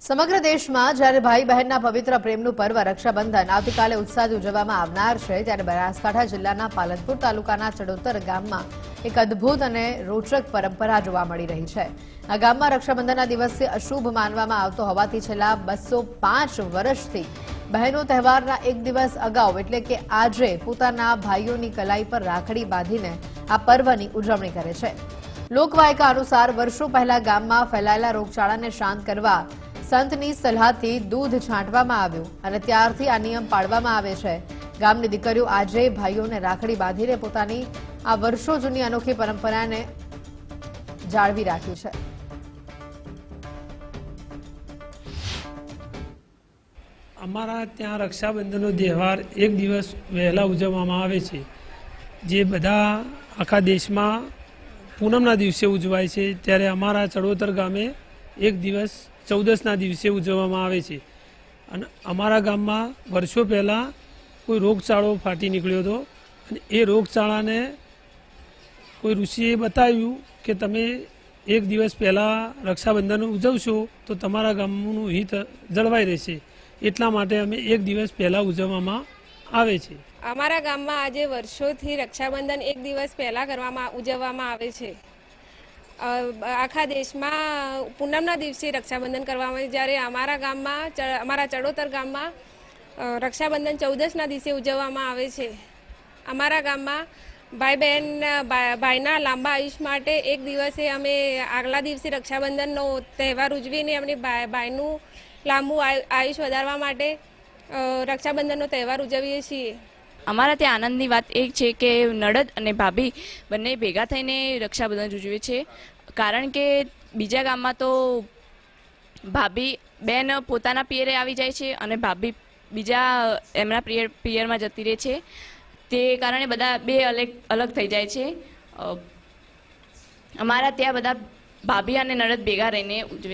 સમગ્ર દેશમાં જ્યારે ભાઈ બહેનના પવિત્ર પ્રેમનું પર્વ રક્ષાબંધન આવતીકાલે ઉત્સાહથી ઉજવવામાં આવનાર છે, ત્યારે બનાસકાંઠા જિલ્લાના પાલનપુર તાલુકાના ચડોતર ગામમાં એક અદ્ભુત અને રોચક પરંપરા જોવા મળી રહી છે। આ ગામમાં રક્ષાબંધનના દિવસે અશુભ માનવામાં આવતો હોવાથી છેલ્લા 205 વર્ષથી બહેનો તહેવારના એક દિવસ અગાઉ એટલે કે આજે પોતાના ભાઈઓની કલાઈ પર રાખડી બાંધીને આ પર્વની ઉજવણી કરે છે। લોકવાયકા અનુસાર વર્ષો પહેલા ગામમાં ફેલાયેલા રોગચાળાને શાંત કરવા સંતની સલાહથી દૂધ છાંટવામાં આવ્યું અને ત્યારથી આ નિયમ પાળવામાં આવે છે। ગામની દીકરીઓ આજે ભાઈઓને રાખડી બાંધીને પોતાની આ વર્ષો જૂની અનોખી પરંપરાને જાળવી રાખી છે। અમારા ત્યાં રક્ષાબંધનનો તહેવાર એક દિવસ વહેલા ઉજવવામાં આવે છે, જે બધા આખા દેશમાં પૂનમના દિવસે ઉજવાય છે, ત્યારે અમારા ચડોતર ગામે એક દિવસ 14ના દિવસે ઉજવવામાં આવે છે। અને અમારા ગામમાં વર્ષો પહેલાં કોઈ રોગચાળો ફાટી નીકળ્યો હતો અને એ રોગચાળાને કોઈ ઋષિએ બતાવ્યું કે તમે એક દિવસ પહેલાં રક્ષાબંધન ઉજવશો તો તમારા ગામનું હિત જળવાઈ રહેશે, એટલા માટે અમે એક દિવસ પહેલાં ઉજવવામાં આવે છે। અમારા ગામમાં આજે વર્ષોથી રક્ષાબંધન એક દિવસ પહેલાં ઉજવવામાં આવે છે। આખા દેશમાં પૂનમના દિવસે રક્ષાબંધન કરવામાં આવે, જ્યારે અમારા ગામમાં અમારા ચડોતર ગામમાં રક્ષાબંધન 14ના દિવસે ઉજવવામાં આવે છે। અમારા ગામમાં ભાઈના લાંબા આયુષ્ય માટે એક દિવસે અમે આગલા દિવસે રક્ષાબંધનનો તહેવાર ઉજવીને એમની ભાઈનું લાંબુ આયુષ્ય વધારવા માટે રક્ષાબંધનનો તહેવાર ઉજવીએ છીએ। અમારા ત્યાં આનંદની વાત એ છે કે નણંદ અને ભાભી બંને ભેગા થઈને રક્ષાબંધન ઉજવે છે, કારણ કે બીજા ગામમાં તો ભાભી બેન પોતાના પિયરે આવી જાય છે અને ભાભી બીજા એમના પિયરમાં જતી રહે છે, તે કારણે બધા બે અલગ થઈ જાય છે। અમારા ત્યાં બધા ભાભી અને નણંદ ભેગા રહીને ઉજવે